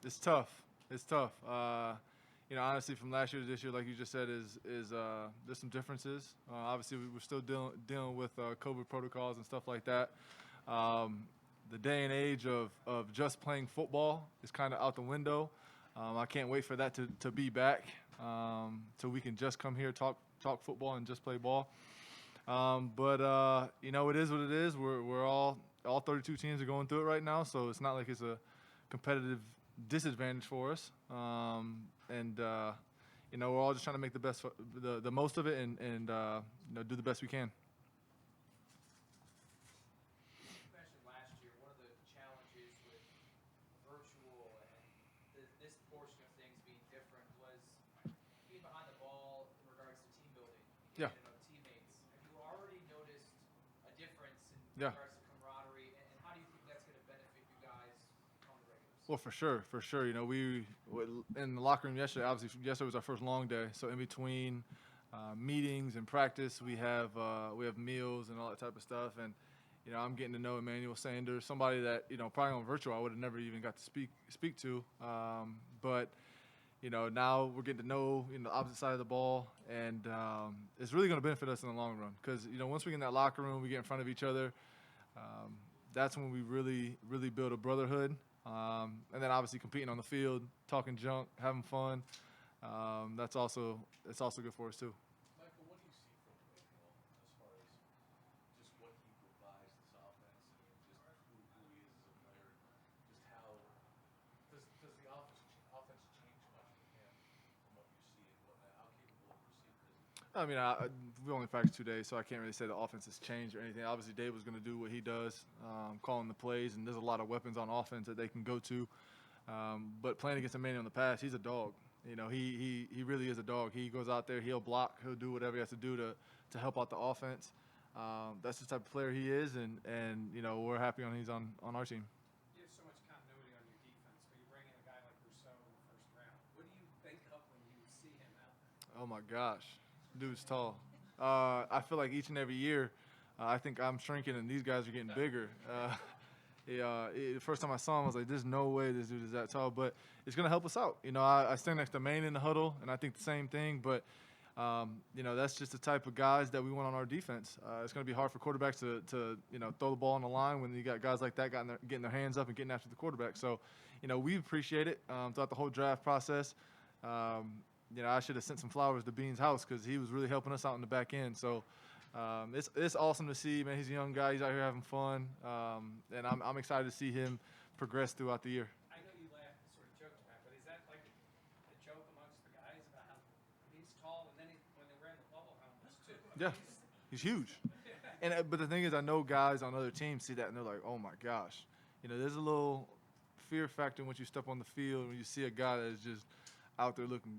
It's tough. It's tough. Honestly, from last year to this year, like you just said, is there's some differences. Obviously, we're still dealing with COVID protocols and stuff like that. Um, the day and age of just playing football is kind of out the window. I can't wait for that to be back, so we can just come here, talk football, and just play ball. But it is what it is. We're all 32 teams are going through it right now, so it's not like it's a competitive disadvantage for us. We're all just trying to make the best, the most of it, and do the best we can. You mentioned last year one of the challenges with virtual and this portion of things being different was being behind the ball in regards to team building and Yeah, getting to know teammates. Have you already noticed a difference in yeah. regards to camaraderie, and how do you think that's going to benefit you guys on the regulars? Well, for sure, for sure. We in the locker room yesterday. Obviously, yesterday was our first long day. So in between meetings and practice, we have meals and all that type of stuff. And I'm getting to know Emmanuel Sanders, somebody that probably on virtual I would have never even got to speak to. But now we're getting to know the opposite side of the ball, and it's really going to benefit us in the long run because once we get in that locker room, we get in front of each other. That's when we really build a brotherhood. And then obviously competing on the field, talking junk, having fun. It's also good for us too. Michael, what do you see from Emmanuel as far as just what he provides this offense and just who he is as a player? Just how does the offense change much with him from what you see and how capable of a receiver is he? I mean, we only practiced 2 days, so I can't really say the offense has changed or anything. Obviously, Dave was going to do what he does, calling the plays, and there's a lot of weapons on offense that they can go to. But playing against Emmanuel in the past, he's a dog. He really is a dog. He goes out there, he'll block, he'll do whatever he has to do to help out the offense. That's the type of player he is, and we're happy he's on our team. You have so much continuity on your defense, but you bring in a guy like Rousseau in the first round. What do you think of when you see him out there? Oh my gosh, dude's tall. I feel like each and every year, I think I'm shrinking and these guys are getting bigger. The first time I saw him, I was like, "There's no way this dude is that tall." But it's gonna help us out. I stand next to Maine in the huddle, and I think the same thing. But that's just the type of guys that we want on our defense. It's gonna be hard for quarterbacks to throw the ball on the line when you got guys like that getting their hands up and getting after the quarterback. So, we appreciate it throughout the whole draft process. I should have sent some flowers to Bean's house because he was really helping us out in the back end. So it's awesome to see, man. He's a young guy. He's out here having fun, and I'm excited to see him progress throughout the year. I know you laugh and sort of joke about it, but is that like a joke amongst the guys about how he's tall, and then when they ran the bubble, how much too? Yeah, he's huge. But the thing is, I know guys on other teams see that and they're like, "Oh my gosh," there's a little fear factor once you step on the field when you see a guy that is just out there looking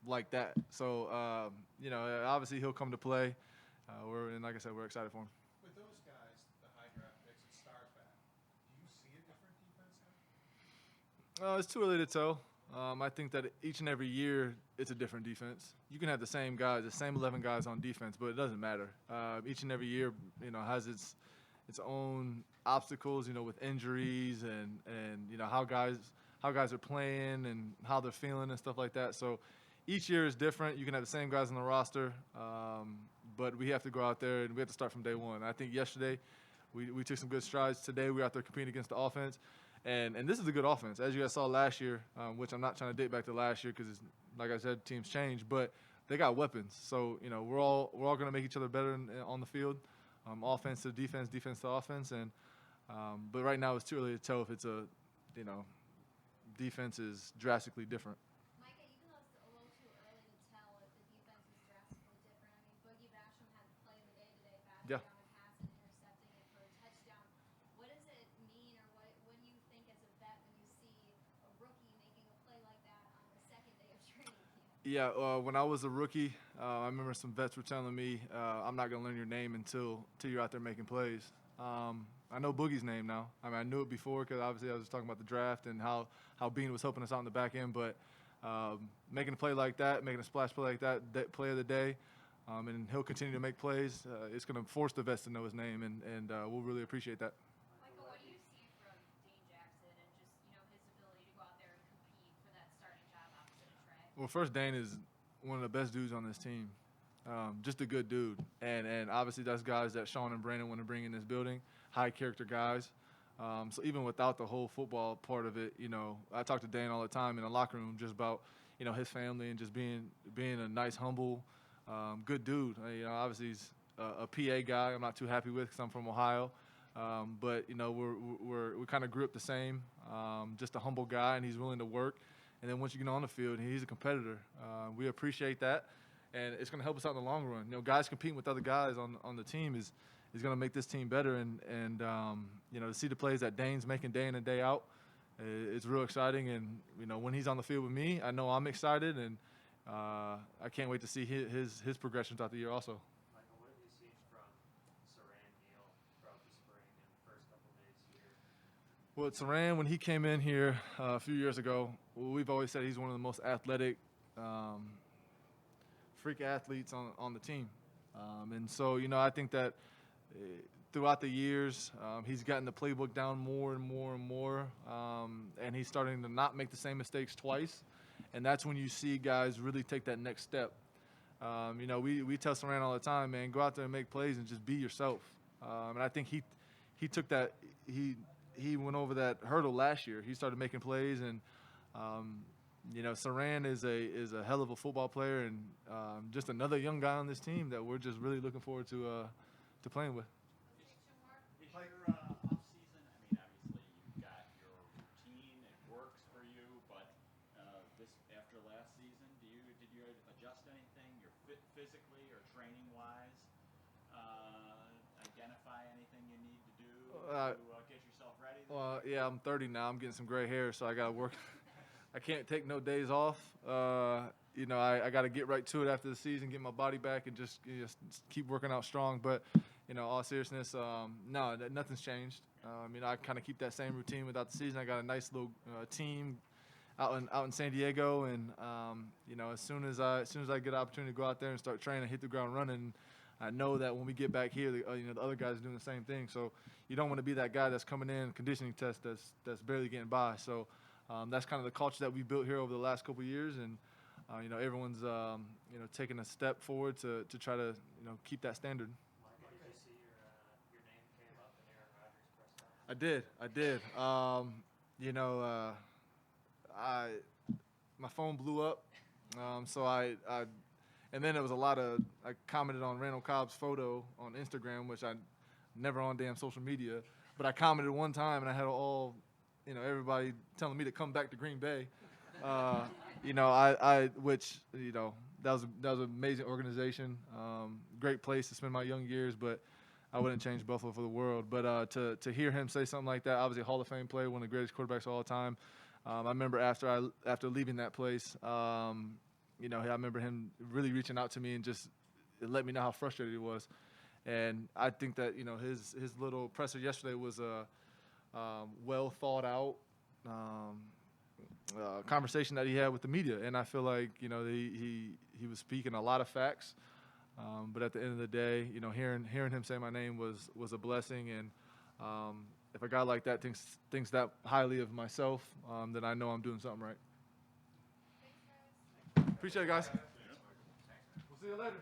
like that. So obviously he'll come to play. And like I said, we're excited for him. With those guys, the high draft picks and stars back, do you see a different defense now? It's too early to tell. I think that each and every year it's a different defense. You can have the same guys, the same 11 guys on defense, but it doesn't matter. Each and every year, has its own obstacles, with injuries and how guys are playing and how they're feeling and stuff like that. So each year is different. You can have the same guys on the roster, but we have to go out there and we have to start from day one. I think yesterday we took some good strides. Today we're out there competing against the offense. And this is a good offense, as you guys saw last year, which I'm not trying to date back to last year because, like I said, teams change. But they got weapons, so we're all going to make each other better on the field, offense to defense, defense to offense. And but right now it's too early to tell if it's defense is drastically different. Micah, even though it's a little too early to tell if the defense is drastically different, I mean, Boogie Basham had the play of the day today, batting Yeah. down a pass and intercepting it for a touchdown. What does it mean, or what do you think as a vet when you see a rookie making a play like that on the second day of training camp? Yeah, when I was a rookie, I remember some vets were telling me, "I'm not going to learn your name until you're out there making plays." I know Boogie's name now. I mean, I knew it before because obviously I was talking about the draft and how Bean was helping us out in the back end. But making a play like that, making a splash play like that play of the day, and he'll continue to make plays. It's going to force the vets to know his name, and we'll really appreciate that. Michael, what do you see from Dane Jackson and just his ability to go out there and compete Well, first, Dane is one of the best dudes on this team. Just a good dude. And obviously that's guys that Sean and Brandon want to bring in this building, high character guys. So even without the whole football part of it, I talk to Dane all the time in the locker room just about, his family and just being a nice, humble, good dude. Obviously he's a PA guy I'm not too happy with because I'm from Ohio. But, we kind of grew up the same, just a humble guy, and he's willing to work. And then once you get on the field, he's a competitor. We appreciate that, and it's going to help us out in the long run. Guys competing with other guys on the team is going to make this team better. And to see the plays that Dane's making day in and day out, it's real exciting. And, when he's on the field with me, I know I'm excited, and I can't wait to see his progression throughout the year also. Michael, what have you seen from Saran Neal throughout the spring and the first couple of days here? Well, Saran, when he came in here a few years ago, we've always said he's one of the most athletic, freak athletes on the team. And so, I think that throughout the years, he's gotten the playbook down more and more and more, and he's starting to not make the same mistakes twice. And that's when you see guys really take that next step. We tell Saran all the time, man, go out there and make plays and just be yourself. And I think he took that he went over that hurdle last year. He started making plays, and Saran is a hell of a football player, and just another young guy on this team that we're just really looking forward to playing with. Is your off-season, obviously you've got your routine, it works for you, but this after last season, did you adjust anything, physically or training-wise? Identify anything you need to do to get yourself ready? Well, yeah, I'm 30 now. I'm getting some gray hair, so I got to work. I can't take no days off. I got to get right to it after the season, get my body back, and just keep working out strong. But, all seriousness, no, nothing's changed. I kind of keep that same routine without the season. I got a nice little team out in San Diego, and as soon as I get an opportunity to go out there and start training, hit the ground running, I know that when we get back here, the other guys are doing the same thing. So you don't want to be that guy that's coming in conditioning test that's barely getting by. So that's kind of the culture that we built here over the last couple of years, and everyone's taking a step forward to try to keep that standard. Michael, did you see your name came up in Aaron Rodgers' press conference? I did. My phone blew up, so and then there was I commented on Randall Cobb's photo on Instagram, which I never on damn social media, but I commented one time and I had everybody telling me to come back to Green Bay. Which that was an amazing organization, great place to spend my young years, but I wouldn't change Buffalo for the world. But to hear him say something like that, obviously a Hall of Fame player, one of the greatest quarterbacks of all time. I remember after leaving that place, I remember him really reaching out to me and just let me know how frustrated he was. And I think that his little presser yesterday was a well thought out conversation that he had with the media, and I feel like he was speaking a lot of facts. But at the end of the day, hearing him say my name was a blessing, and if a guy like that thinks that highly of myself, then I know I'm doing something right. Thanks, guys. Appreciate it, guys. We'll see you later.